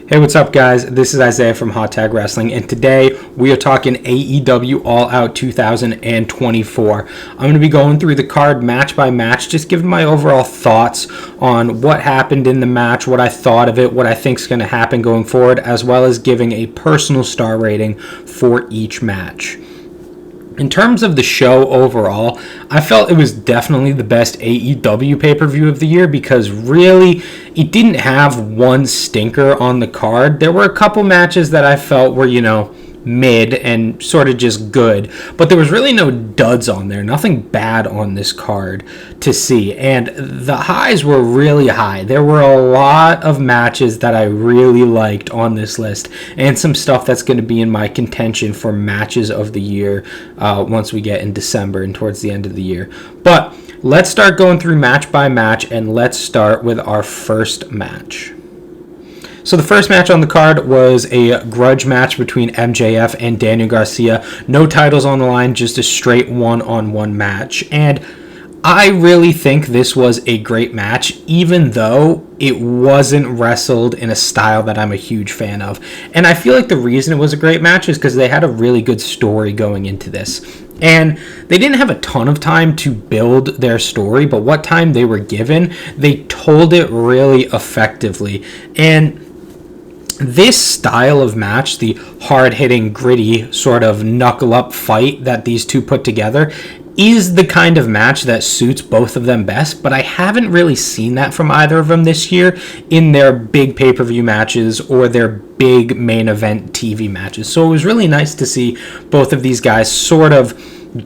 Hey, what's up, guys? This is Isaiah from Hot Tag Wrestling, and today we are talking AEW All Out 2024. I'm going to be going through the card match by match, just giving my overall thoughts on what happened in the match, what I thought of it, what I think is going to happen going forward, as well as giving a personal star rating for each match. In terms of the show overall, I felt it was definitely the best AEW pay-per-view of the year because really it didn't have one stinker on the card. There were a couple matches that I felt were, mid and sort of just good, but there was really no duds on there, nothing bad on this card to see, and the highs were really high. There were a lot of matches that I really liked on this list, and some stuff that's going to be in my contention for matches of the year once we get in December and towards the end of the year. But let's start going through match by match, and let's start with our first match. So the first match on the card was a grudge match between MJF and Daniel Garcia. No titles on the line, just a straight one-on-one match. And I really think this was a great match, even though it wasn't wrestled in a style that I'm a huge fan of. And I feel like the reason it was a great match is because they had a really good story going into this. And they didn't have a ton of time to build their story, but what time they were given, they told it really effectively. And this style of match, the hard-hitting, gritty, sort of knuckle-up fight that these two put together, is the kind of match that suits both of them best, but I haven't really seen that from either of them this year in their big pay-per-view matches or their big main event TV matches. So it was really nice to see both of these guys sort of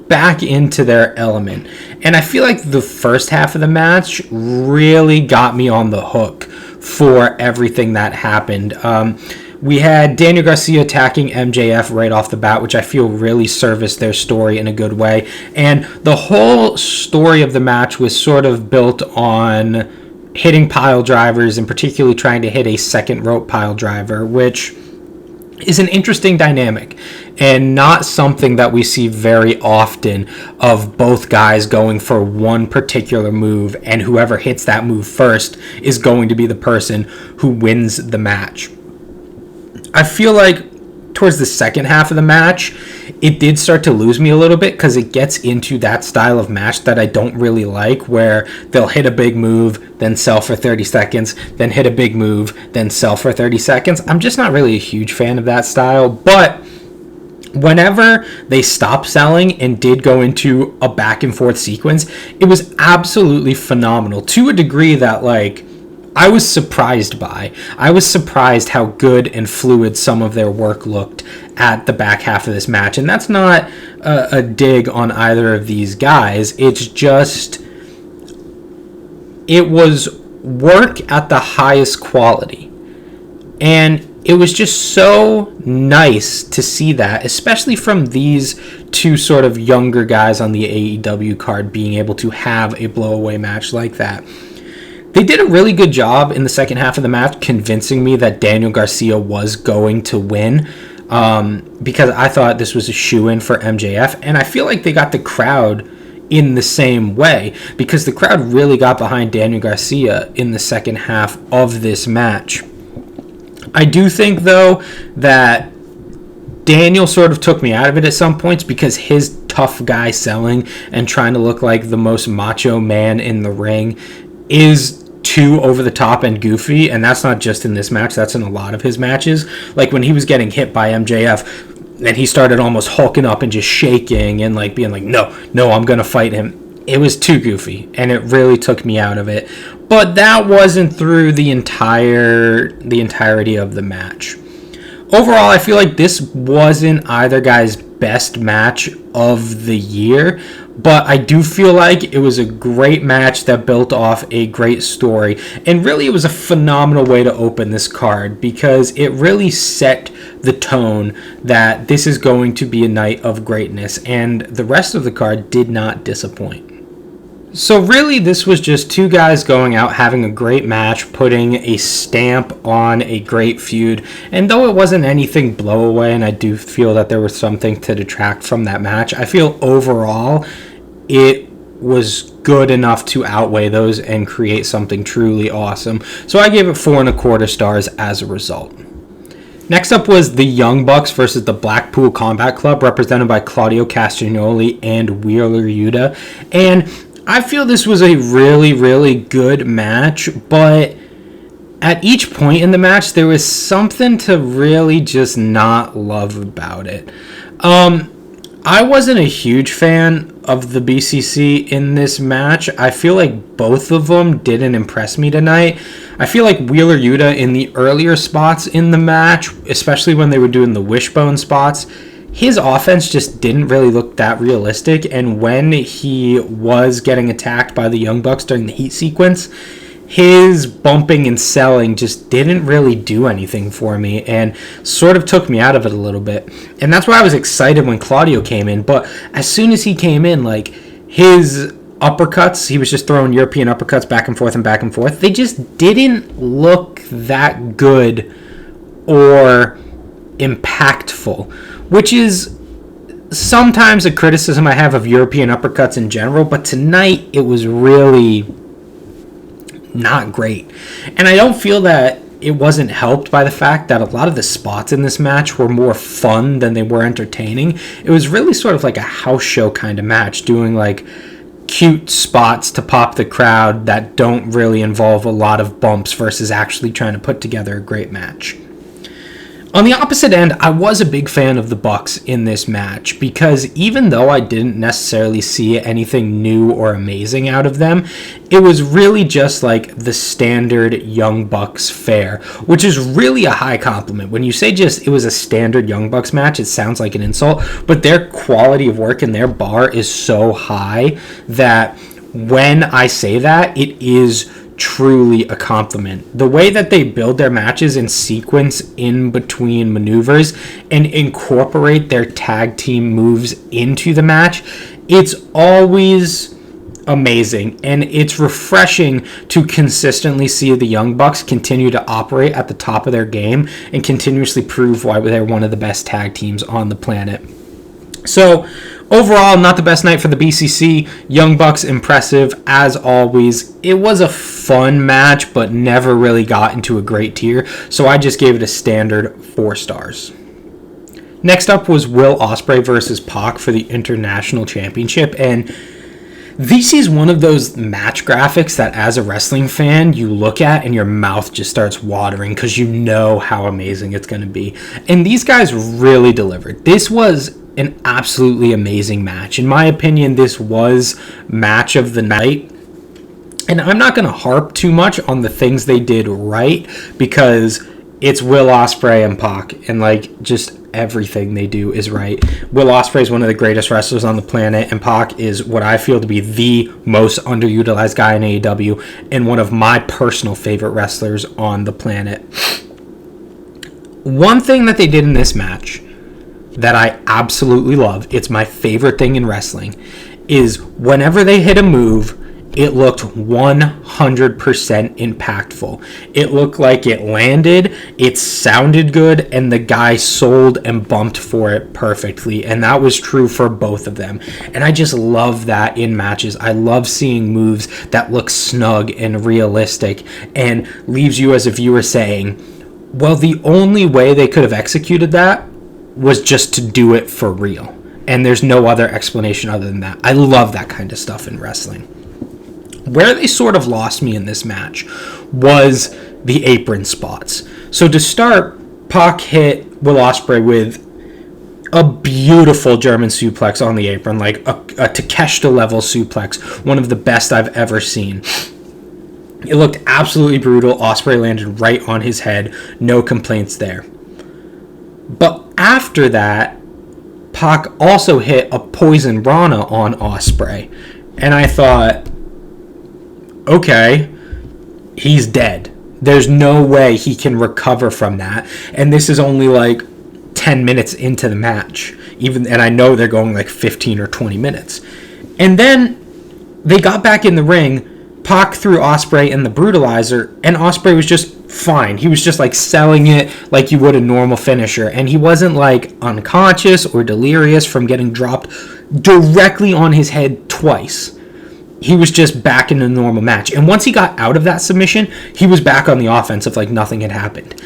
back into their element. And I feel like the first half of the match really got me on the hook for everything that happened. We had Daniel Garcia attacking MJF right off the bat, which I feel really serviced their story in a good way. And the whole story of the match was sort of built on hitting pile drivers and particularly trying to hit a second rope pile driver, which is an interesting dynamic and not something that we see very often, of both guys going for one particular move, and whoever hits that move first is going to be the person who wins the match. I feel like towards the second half of the match, it did start to lose me a little bit because it gets into that style of match that I don't really like, where they'll hit a big move, then sell for 30 seconds, then hit a big move, then sell for 30 seconds. I'm just not really a huge fan of that style, but whenever they stopped selling and did go into a back and forth sequence, it was absolutely phenomenal to a degree that, I was surprised by. I was surprised how good and fluid some of their work looked at the back half of this match. And that's not a dig on either of these guys. It's just, it was work at the highest quality. And it was just so nice to see that, especially from these two sort of younger guys on the AEW card being able to have a blowaway match like that. They did a really good job in the second half of the match convincing me that Daniel Garcia was going to win, because I thought this was a shoo-in for MJF, and I feel like they got the crowd in the same way, because the crowd really got behind Daniel Garcia in the second half of this match. I do think, though, that Daniel sort of took me out of it at some points because his tough guy selling and trying to look like the most macho man in the ring is too over the top and goofy, and that's not just in this match, that's in a lot of his matches. Like when he was getting hit by MJF and he started almost hulking up and just shaking and being like, no, I'm gonna fight him. It was too goofy and it really took me out of it. But that wasn't through the entirety of the match. Overall, I feel like this wasn't either guy's best match of the year, but I do feel like it was a great match that built off a great story. And really, it was a phenomenal way to open this card because it really set the tone that this is going to be a night of greatness. And the rest of the card did not disappoint. So really, this was just two guys going out, having a great match, putting a stamp on a great feud. And though it wasn't anything blow away, and I do feel that there was something to detract from that match, I feel overall it was good enough to outweigh those and create something truly awesome. So I gave it 4.25 stars as a result. Next up was the Young Bucks versus the Blackpool Combat Club, represented by Claudio Castagnoli and Wheeler Yuta. And I feel this was a really, really good match, but at each point in the match, there was something to really just not love about it. I wasn't a huge fan of the BCC in this match. I feel like both of them didn't impress me tonight. I feel like Wheeler Yuta in the earlier spots in the match, especially when they were doing the wishbone spots, his offense just didn't really look that realistic. And when he was getting attacked by the Young Bucks during the heat sequence, his bumping and selling just didn't really do anything for me and sort of took me out of it a little bit. And that's why I was excited when Claudio came in. But as soon as he came in, like, his uppercuts, he was just throwing European uppercuts back and forth and back and forth. They just didn't look that good or impactful, which is sometimes a criticism I have of European uppercuts in general. But tonight, it was really not great. And I don't feel that it wasn't helped by the fact that a lot of the spots in this match were more fun than they were entertaining. It was really sort of like a house show kind of match, doing like cute spots to pop the crowd that don't really involve a lot of bumps versus actually trying to put together a great match. On the opposite end, I was a big fan of the Bucks in this match because even though I didn't necessarily see anything new or amazing out of them, it was really just like the standard Young Bucks fare, which is really a high compliment. When you say just it was a standard Young Bucks match, it sounds like an insult, but their quality of work and their bar is so high that when I say that, it is truly a compliment. The way that they build their matches in sequence in between maneuvers and incorporate their tag team moves into the match, it's always amazing, and it's refreshing to consistently see the Young Bucks continue to operate at the top of their game and continuously prove why they're one of the best tag teams on the planet. So overall, not the best night for the BCC. Young Bucks impressive as always. It was a fun match, but never really got into a great tier, so I just gave it a standard 4 stars. Next up was Will Ospreay versus Pac for the International Championship, and this is one of those match graphics that as a wrestling fan you look at and your mouth just starts watering because you know how amazing it's going to be. And these guys really delivered. This was an absolutely amazing match. In my opinion, this was match of the night. And I'm not going to harp too much on the things they did right because it's Will Ospreay and Pac, and like just everything they do is right. Will Ospreay is one of the greatest wrestlers on the planet, and Pac is what I feel to be the most underutilized guy in AEW and one of my personal favorite wrestlers on the planet. One thing that they did in this match that I absolutely love, it's my favorite thing in wrestling, is whenever they hit a move, it looked 100% impactful. It looked like it landed, it sounded good, and the guy sold and bumped for it perfectly. And that was true for both of them. And I just love that in matches. I love seeing moves that look snug and realistic and leaves you as a viewer saying, well, the only way they could have executed that was just to do it for real. And there's no other explanation other than that. I love that kind of stuff in wrestling. Where they sort of lost me in this match was the apron spots. So to start, Pac hit Will Ospreay with a beautiful German suplex on the apron, like a Takeshita level suplex, one of the best I've ever seen. It looked absolutely brutal. Ospreay landed right on his head. No complaints there. But after that, Pac also hit a Poison Rana on Ospreay. And I thought, okay, he's dead. There's no way he can recover from that. And this is only like 10 minutes into the match. And I know they're going like 15 or 20 minutes. And then they got back in the ring. Pac threw Ospreay in the Brutalizer, and Ospreay was just fine. He was just like selling it like you would a normal finisher, and he wasn't like unconscious or delirious from getting dropped directly on his head twice. He was just back in a normal match. And once he got out of that submission, he was back on the offensive like nothing had happened.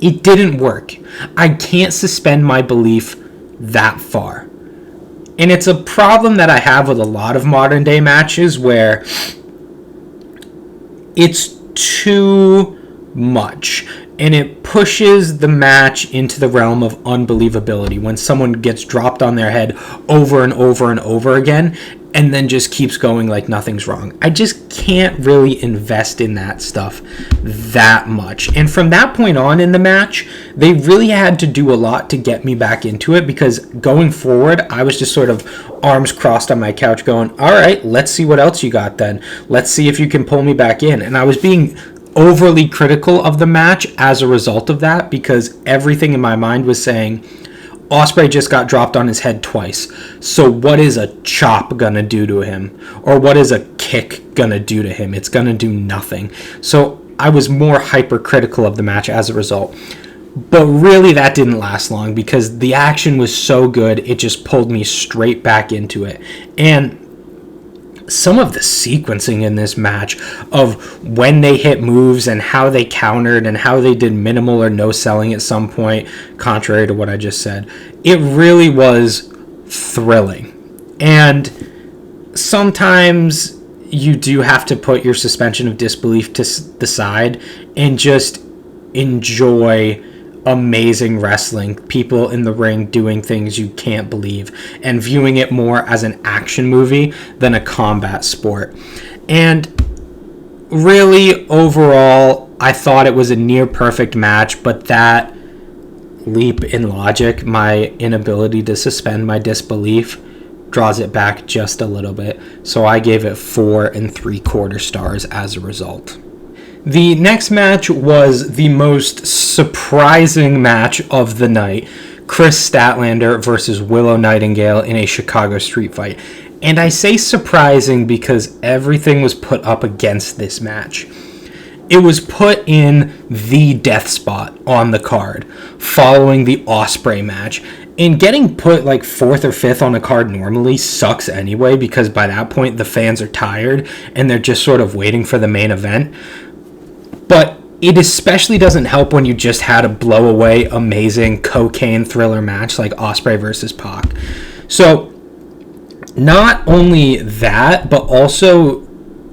It didn't work. I can't suspend my belief that far. And it's a problem that I have with a lot of modern day matches where it's too much and it pushes the match into the realm of unbelievability when someone gets dropped on their head over and over and over again and then just keeps going like nothing's wrong. I just can't really invest in that stuff that much. And from that point on in the match, they really had to do a lot to get me back into it, because going forward, I was just sort of arms crossed on my couch going, all right, let's see what else you got then. Let's see if you can pull me back in. And I was being overly critical of the match as a result of that, because everything in my mind was saying, Ospreay just got dropped on his head twice. So what is a chop gonna do to him? Or what is a kick gonna do to him? It's gonna do nothing. So I was more hypercritical of the match as a result. But really that didn't last long, because the action was so good, it just pulled me straight back into it. And some of the sequencing in this match of when they hit moves and how they countered and how they did minimal or no selling at some point, contrary to what I just said, it really was thrilling. And sometimes you do have to put your suspension of disbelief to the side and just enjoy amazing wrestling, people in the ring doing things you can't believe, and viewing it more as an action movie than a combat sport. And really, overall, I thought it was a near perfect match, but that leap in logic, my inability to suspend my disbelief, draws it back just a little bit. So I gave it 4 3/4 stars as a result. The next match was the most surprising match of the night. Chris Statlander versus Willow Nightingale in a Chicago street fight. And I say surprising because everything was put up against this match. It was put in the death spot on the card, following the Ospreay match. And getting put like 4th or 5th on a card normally sucks anyway, because by that point the fans are tired and they're just sort of waiting for the main event. But it especially doesn't help when you just had a blow away, amazing cocaine thriller match like Ospreay versus Pac. So not only that, but also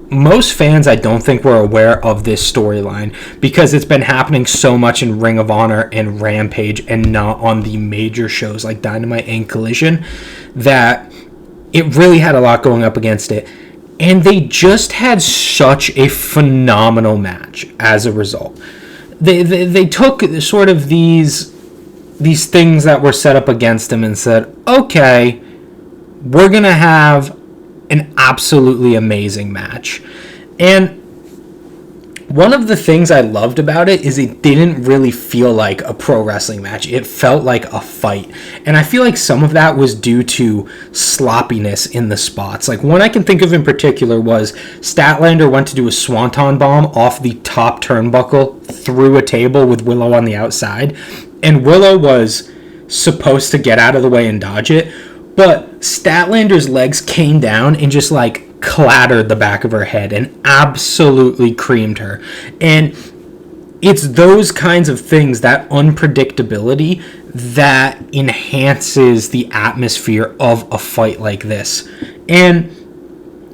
most fans I don't think were aware of this storyline, because it's been happening so much in Ring of Honor and Rampage and not on the major shows like Dynamite and Collision, that it really had a lot going up against it. And they just had such a phenomenal match as a result. They took sort of these things that were set up against them and said, okay, we're going to have an absolutely amazing match. And one of the things I loved about it is it didn't really feel like a pro wrestling match. It felt like a fight. And I feel like some of that was due to sloppiness in the spots. Like one I can think of in particular was Statlander went to do a swanton bomb off the top turnbuckle through a table with Willow on the outside. And Willow was supposed to get out of the way and dodge it. But Statlander's legs came down and just like clattered the back of her head and absolutely creamed her. And it's those kinds of things, that unpredictability, that enhances the atmosphere of a fight like this. And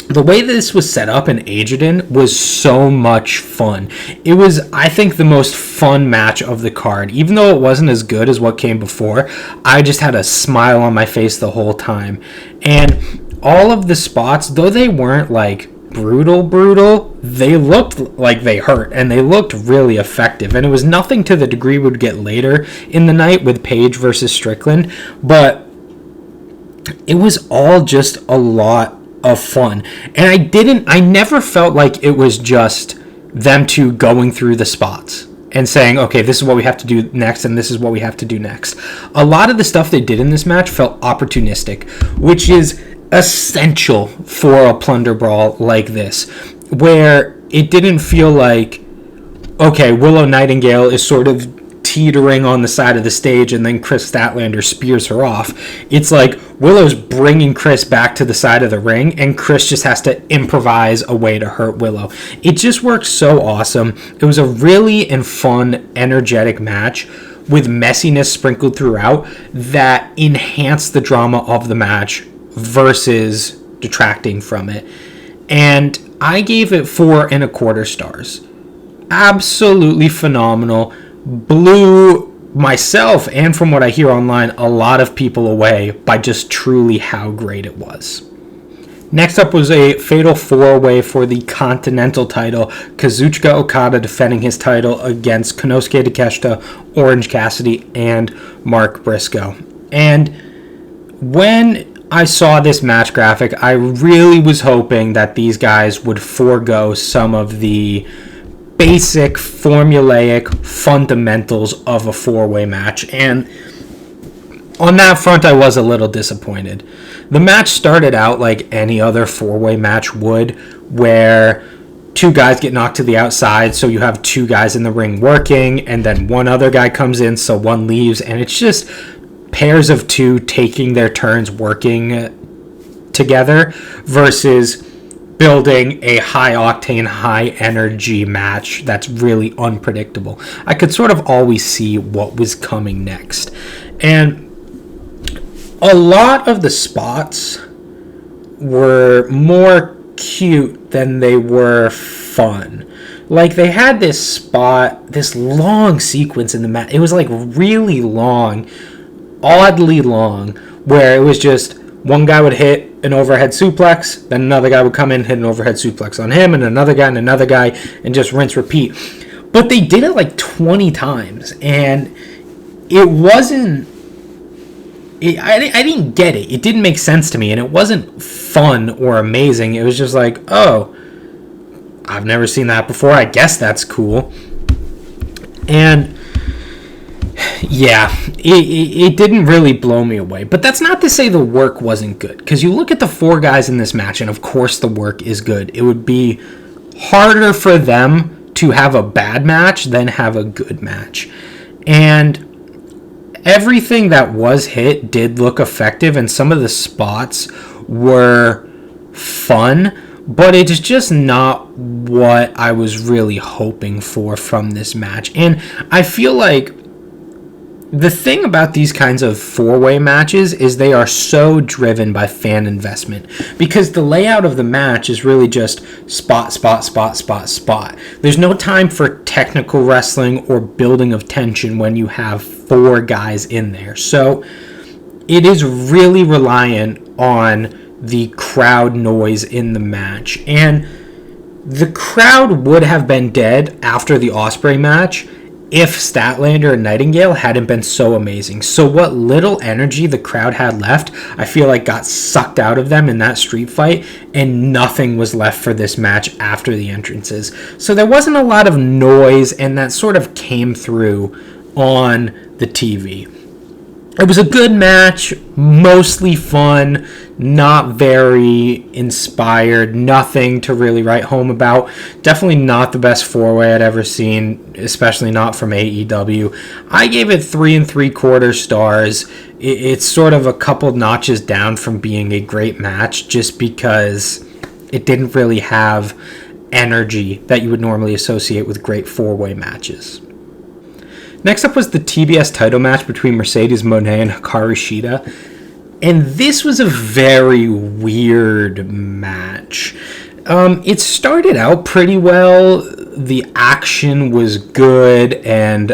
the way this was set up in Edgerton was so much fun. It was, I think, the most fun match of the card. Even though it wasn't as good as what came before, I just had a smile on my face the whole time. And all of the spots, though they weren't like brutal, they looked like they hurt, and they looked really effective. And it was nothing to the degree we'd get later in the night with Page versus Strickland, but it was all just a lot of fun. And I never felt like it was just them two going through the spots and saying, okay, this is what we have to do next, and this is what we have to do next. A lot of the stuff they did in this match felt opportunistic, which is essential for a plunder brawl like this, where it didn't feel like, okay, Willow Nightingale is sort of teetering on the side of the stage, and then Chris Statlander spears her off. It's like Willow's bringing Chris back to the side of the ring, and Chris just has to improvise a way to hurt Willow. It just works so awesome. It was a really and fun, energetic match with messiness sprinkled throughout that enhanced the drama of the match versus detracting from it. And I gave it 4.25 stars. Absolutely phenomenal. Blew myself, and from what I hear online, a lot of people away by just truly how great it was. Next up was a fatal 4-way for the Continental title. Kazuchika Okada defending his title against Konosuke Takeshita, Orange Cassidy, and Mark Briscoe. And when I saw this match graphic, I really was hoping that these guys would forego some of the basic, formulaic fundamentals of a 4-way match. And on that front, I was a little disappointed. The match started out like any other 4-way match would, where 2 guys get knocked to the outside, so you have 2 guys in the ring working, and then 1 other guy comes in, so 1 leaves, and it's just pairs of 2 taking their turns working together versus building a high-octane, high-energy match that's really unpredictable. I could sort of always see what was coming next. And a lot of the spots were more cute than they were fun. Like, they had this spot, this long sequence in the match. It was, like, really long, oddly long, where it was just one guy would hit an overhead suplex, then another guy would come in and hit an overhead suplex on him, and another guy, and just rinse, repeat. But they did it like 20 times, and it wasn't... I didn't get it. It didn't make sense to me, and it wasn't fun or amazing. It was just like, oh, I've never seen that before. I guess that's cool. And yeah, it didn't really blow me away. But that's not to say the work wasn't good, because you look at the 4 guys in this match, and of course the work is good. It would be harder for them to have a bad match than have a good match. And everything that was hit did look effective, and some of the spots were fun, but it's just not what I was really hoping for from this match. And I feel like the thing about these kinds of 4-way matches is they are so driven by fan investment, because the layout of the match is really just spot, spot, spot, spot, spot. There's no time for technical wrestling or building of tension when you have 4 guys in there. So it is really reliant on the crowd noise in the match. And the crowd would have been dead after the Ospreay match if Statlander and Nightingale hadn't been so amazing. So what little energy the crowd had left, I feel like got sucked out of them in that street fight, and nothing was left for this match after the entrances. So there wasn't a lot of noise, and that sort of came through on the TV. It was a good match, mostly fun, not very inspired, nothing to really write home about. Definitely not the best 4-way I'd ever seen, especially not from AEW. I gave it 3.75 stars. It's sort of a couple notches down from being a great match, just because it didn't really have energy that you would normally associate with great 4-way matches. Next up was the TBS title match between Mercedes Moné and Hikaru Shida. And this was a very weird match. It started out pretty well. The action was good, and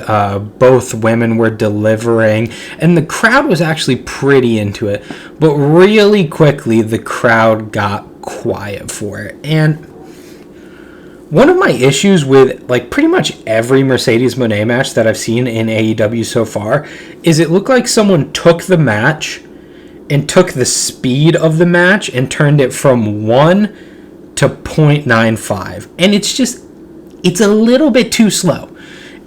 both women were delivering. And the crowd was actually pretty into it. But really quickly, the crowd got quiet for it. And one of my issues with like pretty much every Mercedes Moné match that I've seen in AEW so far is it looked like someone took the match and took the speed of the match and turned it from 1 to 0.95. And it's a little bit too slow.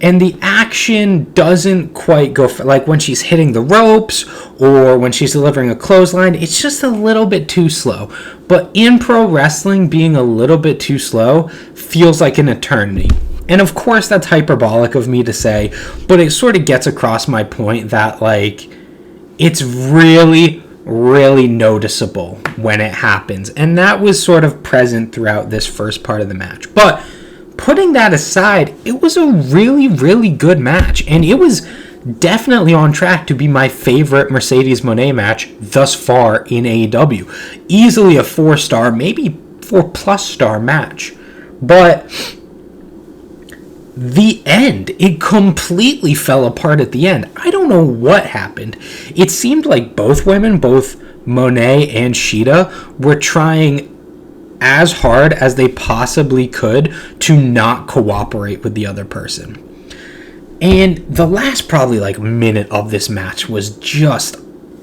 And the action doesn't quite go like when she's hitting the ropes or when she's delivering a clothesline. It's just a little bit too slow. But in pro wrestling, being a little bit too slow feels like an eternity. And of course, that's hyperbolic of me to say, but it sort of gets across my point that, like, it's really, really noticeable when it happens. And that was sort of present throughout this first part of the match. But putting that aside, it was a really, really good match. And it was definitely on track to be my favorite Mercedes Moné match thus far in AEW. Easily a 4-star, maybe 4+ star match. But the end, it completely fell apart at the end. I don't know what happened. It seemed like both women, both Moné and Shida, were trying as hard as they possibly could to not cooperate with the other person. And the last probably like minute of this match was just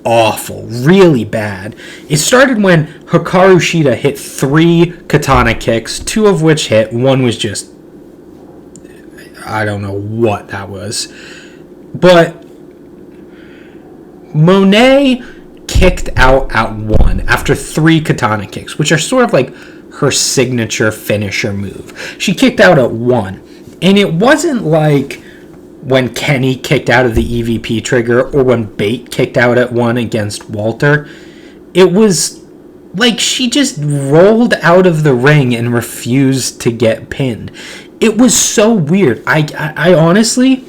awful, really bad. It started when Hikaru Shida hit 3 katana kicks, 2 of which hit, one was just, I don't know what that was. But Moné kicked out at 1 after 3 katana kicks, which are sort of like her signature finisher move. She kicked out at 1, and it wasn't like when Kenny kicked out of the EVP trigger or when Bate kicked out at 1 against Walter. It was like she just rolled out of the ring and refused to get pinned. It was so weird. I honestly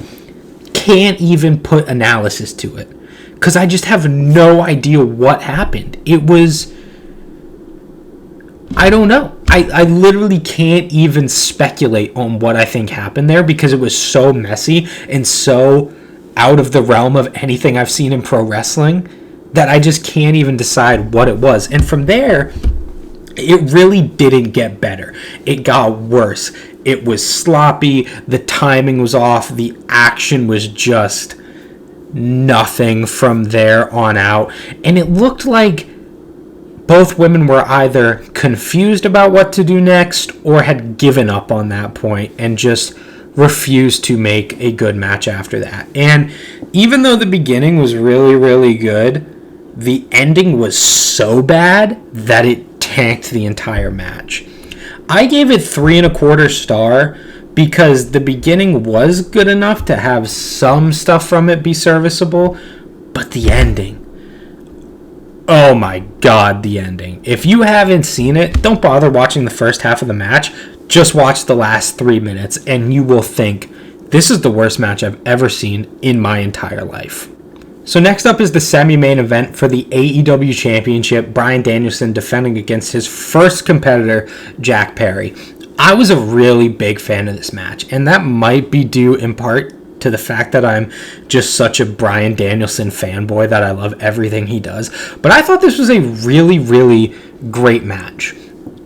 can't even put analysis to it because I just have no idea what happened. It was, I don't know. I literally can't even speculate on what I think happened there because it was so messy and so out of the realm of anything I've seen in pro wrestling that I just can't even decide what it was. And from there, it really didn't get better. It got worse. It was sloppy. The timing was off. The action was just nothing from there on out. And it looked like both women were either confused about what to do next or had given up on that point and just refused to make a good match after that. And even though the beginning was really, really good, the ending was so bad that it tanked the entire match. I gave it 3.25 star because the beginning was good enough to have some stuff from it be serviceable, but the ending, oh my god, the ending. If you haven't seen it, don't bother watching the first half of the match. Just watch the last 3 minutes and you will think, this is the worst match I've ever seen in my entire life. So next up is the semi-main event for the AEW Championship. Bryan Danielson defending against his first competitor, Jack Perry. I was a really big fan of this match, and that might be due in part to the fact that I'm just such a Bryan Danielson fanboy that I love everything he does. But I thought this was a really, really great match.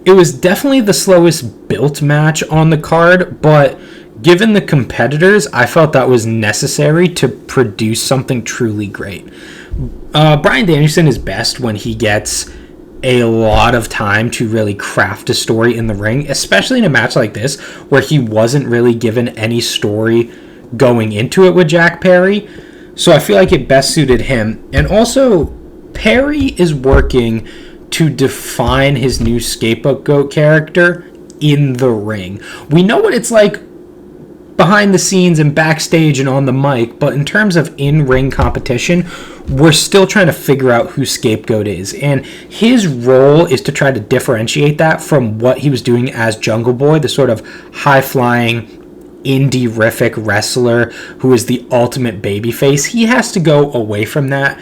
It was definitely the slowest built match on the card, but given the competitors, I felt that was necessary to produce something truly great. Bryan Danielson is best when he gets a lot of time to really craft a story in the ring, especially in a match like this where he wasn't really given any story going into it with Jack Perry. So I feel like it best suited him. And also, Perry is working to define his new scapegoat character in the ring. We know what it's like behind the scenes and backstage and on the mic, but in terms of in-ring competition, we're still trying to figure out who Scapegoat is. And his role is to try to differentiate that from what he was doing as Jungle Boy, the sort of high-flying, indie-rific wrestler who is the ultimate babyface. He has to go away from that.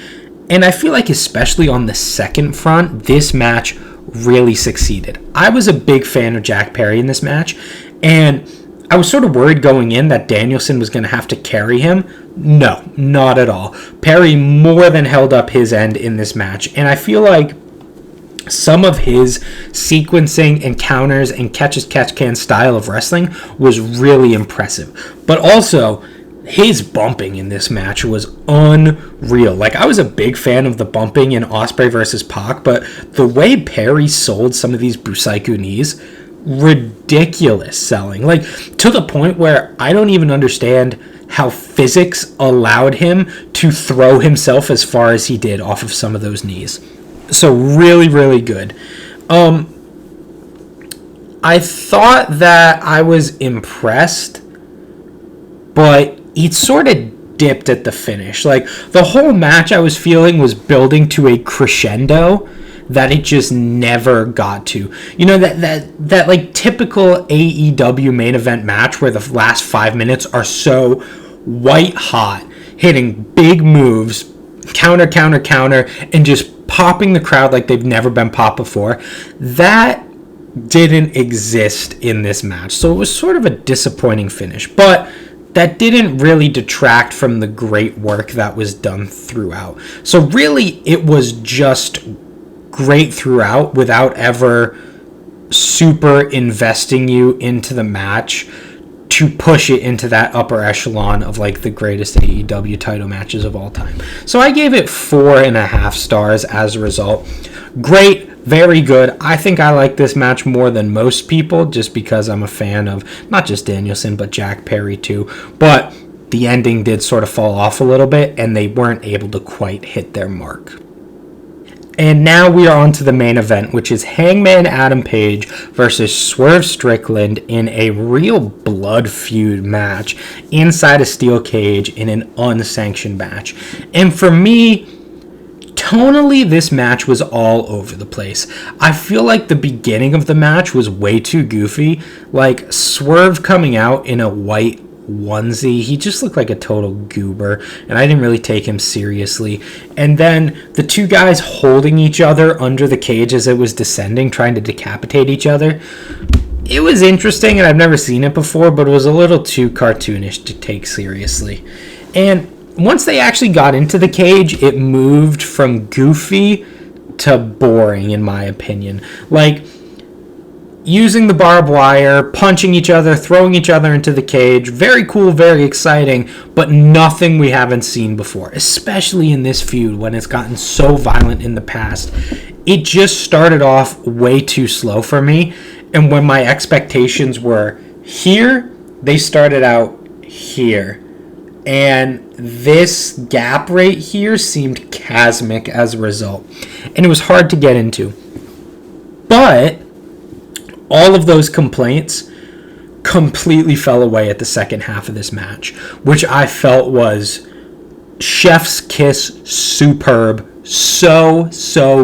And I feel like especially on the second front, this match really succeeded. I was a big fan of Jack Perry in this match, and I was sort of worried going in that Danielson was going to have to carry him. No, not at all. Perry more than held up his end in this match, and I feel like some of his sequencing and counters and catch-as-catch-can style of wrestling was really impressive. But also, his bumping in this match was unreal. Like, I was a big fan of the bumping in Ospreay versus Pac, but the way Perry sold some of these Busaiku knees, ridiculous selling. Like, to the point where I don't even understand how physics allowed him to throw himself as far as he did off of some of those knees. So really, really good. I thought that I was impressed, but it sort of dipped at the finish. Like, the whole match I was feeling was building to a crescendo that it just never got to. You know, that like typical AEW main event match where the last 5 minutes are so white hot, hitting big moves, counter, and just popping the crowd like they've never been popped before. That didn't exist in this match. So it was sort of a disappointing finish. But that didn't really detract from the great work that was done throughout. So really, it was just great throughout without ever super investing you into the match to push it into that upper echelon of like the greatest AEW title matches of all time. So I gave it 4.5 stars as a result. Great, very good. I think I like this match more than most people just because I'm a fan of not just Danielson but Jack Perry too. But the ending did sort of fall off a little bit and they weren't able to quite hit their mark. And now we are on to the main event, which is Hangman Adam Page versus Swerve Strickland in a real blood feud match inside a steel cage in an unsanctioned match. And for me, tonally, this match was all over the place. I feel like the beginning of the match was way too goofy. Like, Swerve coming out in a white onesie, he just looked like a total goober, and I didn't really take him seriously. And then the two guys holding each other under the cage as it was descending, trying to decapitate each other. It was interesting, and I've never seen it before, but it was a little too cartoonish to take seriously. And once they actually got into the cage, it moved from goofy to boring, in my opinion. Like, using the barbed wire, punching each other, throwing each other into the cage. Very cool, very exciting, but nothing we haven't seen before, especially in this feud when it's gotten so violent in the past. It just started off way too slow for me, and when my expectations were here, they started out here. And this gap right here seemed chasmic as a result, and it was hard to get into. But all of those complaints completely fell away at the second half of this match, which I felt was chef's kiss superb. So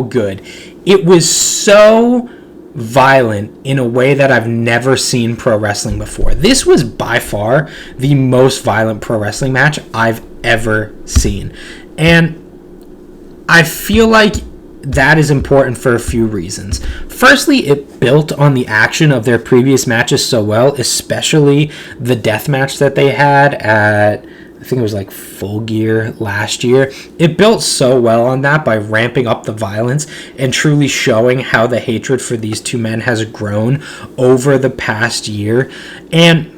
good. It was so violent in a way that I've never seen pro wrestling before. This was by far the most violent pro wrestling match I've ever seen. And I feel like that is important for a few reasons. Firstly, it built on the action of their previous matches so well, especially the death match that they had at, I think it was like Full Gear last year. It built so well on that by ramping up the violence and truly showing how the hatred for these two men has grown over the past year. And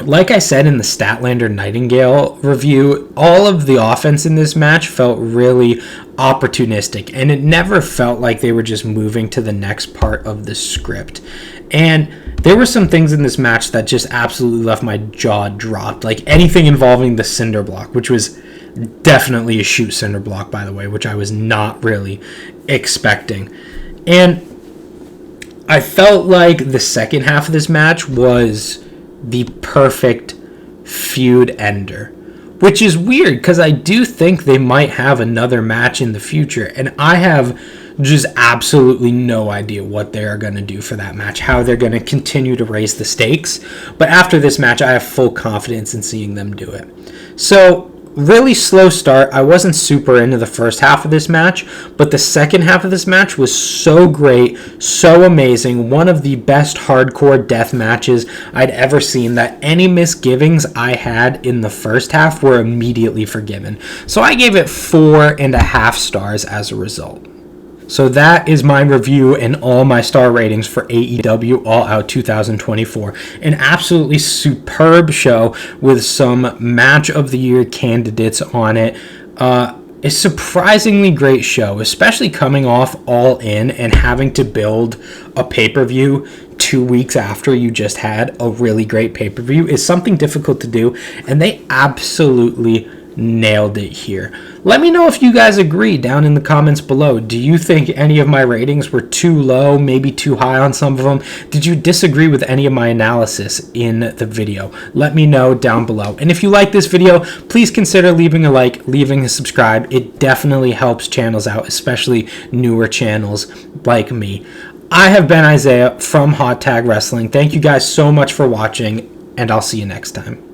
like I said in the Statlander Nightingale review, all of the offense in this match felt really opportunistic, and it never felt like they were just moving to the next part of the script. And there were some things in this match that just absolutely left my jaw dropped, like anything involving the cinder block, which was definitely a shoot cinder block, by the way, which I was not really expecting. And I felt like the second half of this match was the perfect feud ender, which is weird because I do think they might have another match in the future, and I have just absolutely no idea what they are going to do for that match, how they're going to continue to raise the stakes. But after this match, I have full confidence in seeing them do it. So really slow start. I wasn't super into the first half of this match, but the second half of this match was so great, so amazing. One of the best hardcore death matches I'd ever seen, that any misgivings I had in the first half were immediately forgiven. So I gave it 4.5 stars as a result. So that is my review and all my star ratings for AEW All Out 2024. An absolutely superb show with some match of the year candidates on it. A surprisingly great show, especially coming off All In and having to build a pay-per-view 2 weeks after you just had a really great pay-per-view is something difficult to do, and they absolutely nailed it here. Let me know if you guys agree down in the comments below. Do you think any of my ratings were too low, maybe too high on some of them? Did you disagree with any of my analysis in the video? Let me know down below. And if you like this video, please consider leaving a like, leaving a subscribe. It definitely helps channels out, especially newer channels like me. I have been Isaiah from Hot Tag Wrestling. Thank you guys so much for watching, and I'll see you next time.